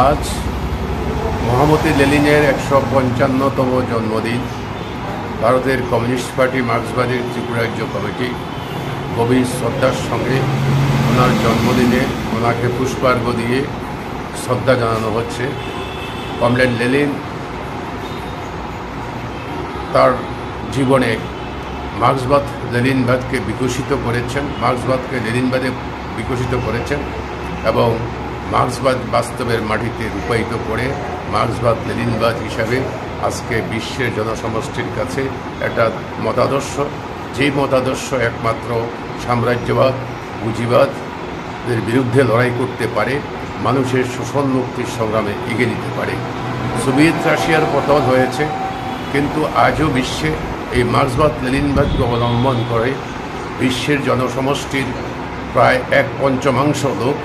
আজ মহামতি লেনিনের ১৫৫তম জন্মদিন। ভারতের কমিউনিস্ট পার্টি মার্ক্সবাদী ত্রিপুরা রাজ্য কমিটি গভীর শ্রদ্ধার সঙ্গে ওনার জন্মদিনে ওনাকে পুষ্পার্ঘ্য দিয়ে শ্রদ্ধা জানানো হচ্ছে। কমরেড লেনিন তার জীবনে মার্ক্সবাদ লেনিনবাদকে বিকশিত করেছেন, মার্ক্সবাদকে লেনিনবাদে বিকশিত করেছেন এবং মার্ক্সবাদ বাস্তবের মাটিতে রূপায়িত করে মার্ক্সবাদ লেনিনবাদ হিসাবে আজকে বিশ্বের জনসমষ্টির কাছে একটা মতাদর্শ, যেই মতাদর্শ একমাত্র সাম্রাজ্যবাদ পুঁজিবাদের বিরুদ্ধে লড়াই করতে পারে, মানুষের শোষণ মুক্তির সংগ্রামে এগিয়ে নিতে পারে। সোভিয়েত রাশিয়ার পতন হয়েছে, কিন্তু আজও বিশ্বে এই মার্ক্সবাদ লেনিনবাদকে অবলম্বন করে বিশ্বের জনসমষ্টির প্রায় ১/৫ লোক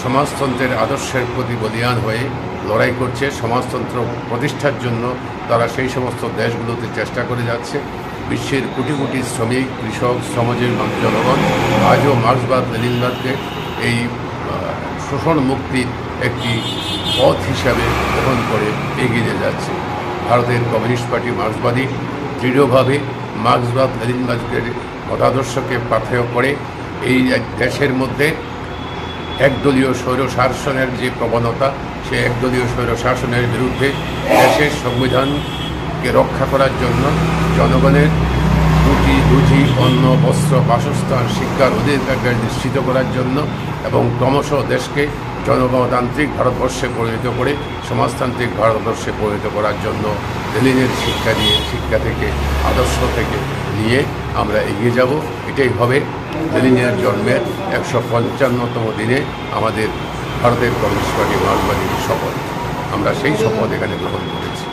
সমাজতন্ত্রের আদর্শের প্রতি বলিয়ান হয়ে লড়াই করছে। সমাজতন্ত্র প্রতিষ্ঠার জন্য তারা সেই সমস্ত দেশগুলোতে চেষ্টা করে যাচ্ছে। বিশ্বের কোটি কোটি শ্রমিক, কৃষক, শ্রমজীবী জনগণ আজও মার্ক্সবাদ লেনিনবাদকে এই শোষণ মুক্তির একটি পথ হিসাবে গ্রহণ করে এগিয়ে যাচ্ছে। ভারতের কমিউনিস্ট পার্টি মার্ক্সবাদী দৃঢ়ভাবে মার্ক্সবাদ লেনিনবাদের মতাদর্শকে পাথেয় করে এই দেশের মধ্যে একদলীয় স্বৈরশাসনের যে প্রবণতা, সে একদলীয় স্বৈরশাসনের বিরুদ্ধে দেশের সংবিধানকে রক্ষা করার জন্য জনগণের রুজি, অন্ন, বস্ত্র, বাসস্থান, শিক্ষার অধিকার নিশ্চিত করার জন্য এবং ক্রমশ দেশকে জনগণতান্ত্রিক ভারতবর্ষে পরিণত করে সমাজতান্ত্রিক ভারতবর্ষে পরিণত করার জন্য লেনিনের শিক্ষা থেকে আদর্শ থেকে নিয়ে আমরা এগিয়ে যাব। এটাই হবে লেনিনের জন্মের ১৫৫তম দিনে আমাদের ভারতের কমিউনিস্ট পার্টি মার্ক্সবাদীর শপথ। আমরা সেই শপথ এখানে গ্রহণ করেছি।